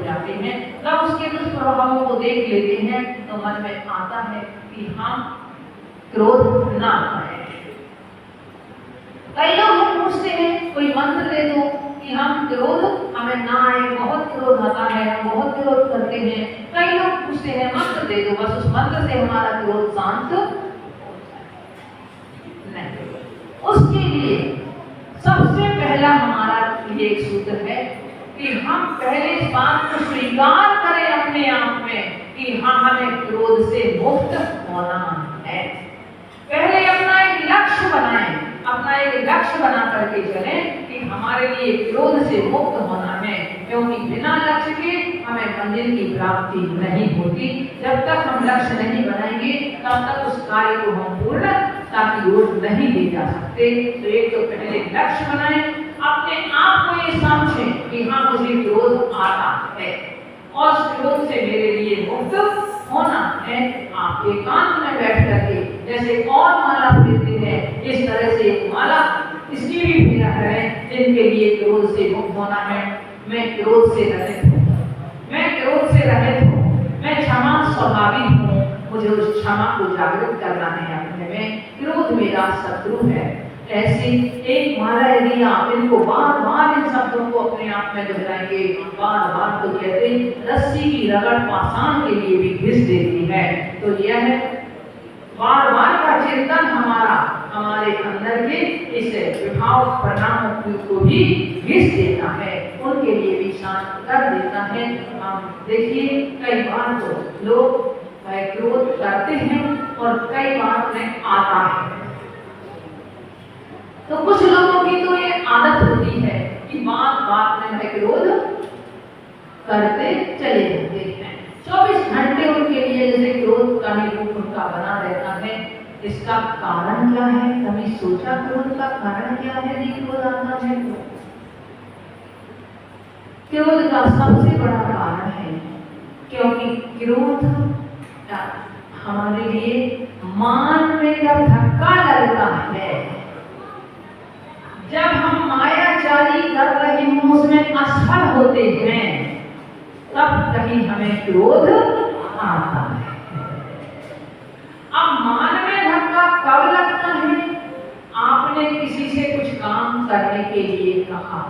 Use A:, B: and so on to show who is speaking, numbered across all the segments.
A: जाते हैं। जब उसके दुष्प्रभावों को देख लेते हैं तो मन में आता है कि हम क्रोध ना करें। कई लोग हम पूछते हैं कोई मंत्र दे दो कि हम क्रोध हमें ना आए, बहुत क्रोध आता है, हम बहुत क्रोध करते हैं। कई लोग पूछते हैं मंत्र दे दो, बस उस मंत्र से हमारा क्रोध शांत हो जाए। नहीं, उसके लिए सबसे पहला हमारा ये एक सूत्र है कि हम पहले इस बात को स्वीकार करें अपने आप में कि हाँ, हमें क्रोध से मुक्त होना है। पहले अपना एक लक्ष्य बनाएं, अपना एक लक्ष्य बना करके चलें कि हमारे लिए क्रोध से मुक्त होना है, क्योंकि बिना लक्ष्य के हमें मंजिल की प्राप्ति नहीं होती। जब तक हम लक्ष्य नहीं बनाएंगे तब तक उस कार्य को हम पूर्णता की ओर नहीं ले जा सकते। तो एक तो पहले लक्ष्य बनाएं, अपने आप को ये समझें कि हाँ, मुझे क्रोध आता है और उस क्रोध से मेरे लिए मुक्त होना है। आप एकांत में बैठ करके जैसे और माला फेरते हैं, इस तरह से एक माला इसकी भी फेरा करें जिनके लिए क्रोध से मुक्त होना है। मैं क्रोध से रहित हूँ, मैं क्रोध से रहित हूँ, मैं क्षमा स्वाभाविक हूँ। मुझे उस क्षमा को जागृत करना है अपने में। क्रोध मेरा शत्रु है। ऐसी एक माला यदि आप इनको बार बार इन शब्दों को अपने आप में दोहराएंगे, बार बार, तो कहते हैं रस्सी की रगड़ पाषाण के लिए भी घिस देती है। तो यह बार बार का चिंतन हमारे अंदर के इस विभाव परिणामों को भी घिस देता है, उनके लिए भी शांत कर देता है। हम देखिए कई बार तो लोग क्रोध करते हैं और कई बार में आता है। तो कुछ लोगों की तो ये आदत होती है कि बात बात में वह क्रोध करते चले जाते हैं। 24 घंटे उनके लिए जैसे क्रोध का ही रूप उनका बना रहता है। इसका कारण क्या है? कभी सोचा क्रोध का कारण क्या है? यदि क्रोध आता है तो क्रोध का सबसे बड़ा कारण है क्योंकि क्रोध हमारे लिए मान में जब धक्का लगता है, जब हम मायाजाली कर रहे हों उसमें असफल होते हैं, तब कहीं हमें क्रोध आता है। अब मान में धक्का कब लगता है? आपने किसी से कुछ काम करने के लिए कहा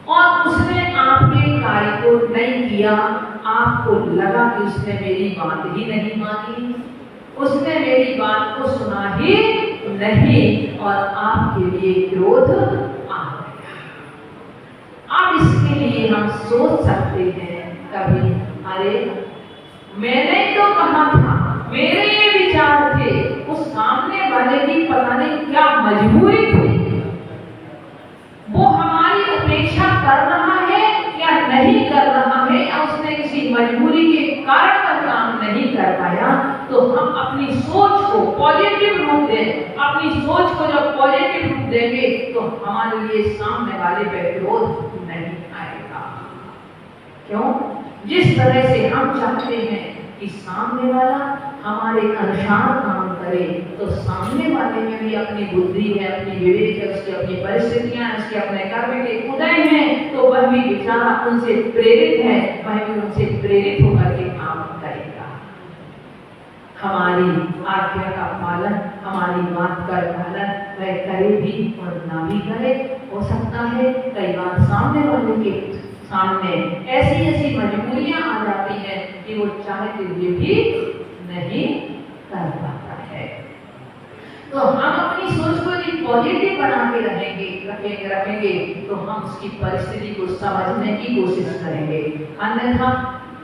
A: और उसने आपके कार्य को नहीं किया, आपको लगा कि उसने मेरी बात ही नहीं मानी, उसने मेरी बात को सुना ही नहीं और आपके लिए क्रोध आ गया। अब इसके लिए हम सोच सकते हैं कभी, अरे मैंने तो कहा था, मेरे ये विचार थे, उस सामने वाले की पता नहीं क्या मजबूरी थी, वो हमारी उपेक्षा कर रहा है या नहीं कर रहा है, या उसने किसी मजबूरी के कारण का काम नहीं कर पाया। तो हम अपनी सोच को पॉजिटिव रूप दें, अपनी सोच को जब पॉजिटिव रूप देंगे तो हमारे लिए सामने वाले पे क्रोध नहीं आएगा। क्यों? जिस तरह से हम चाहते हैं कि सामने वाला हमारे अनुसार काम करे, तो सामने वाले में भी अपनी बुद्धि है, अपनी विवेक है, उसकी अपनी परिस्थितियां हैं, उसके अपने कर्म के उदय हैं, तो वह भी बेचारा उनसे प्रेरित है, वह भी उनसे प्रेरित होकर के काम करेगा। हमारी आज्ञा का पालन, हमारी बात का पालन वह करे भी और ना भी करे। हो सकता है कई बार सामने वाले के सामने ऐसी ऐसी मजबूरियां आ जाती हैं कि वो चाहते हुए भी नहीं कर पाता है। तो हम अपनी सोच को यदि पॉजिटिव बना के रखेंगे तो हम उसकी परिस्थिति को समझने की कोशिश करेंगे। अन्यथा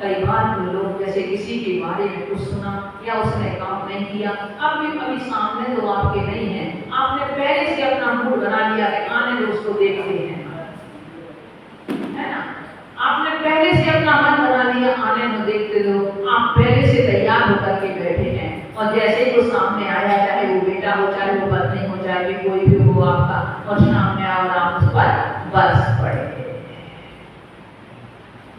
A: कई बार तो लोग जैसे किसी के बारे में कुछ सुना या उसने काम नहीं किया, अब भी अभी सामने तो आपके नहीं है, आपने पहले से अपना मूड बना लिया कि आने दो उसको देखते हैं, है ना? आपने पहले से अपना मन बना लिया, आने दो देखते दो, आप पहले से तैयार होकर के बैठे हैं और जैसे ही वो सामने आया, चाहे वो बेटा हो, चाहे वो पत्नी हो, चाहे कोई भी हो आपका, और सामने आओ और आप उस पर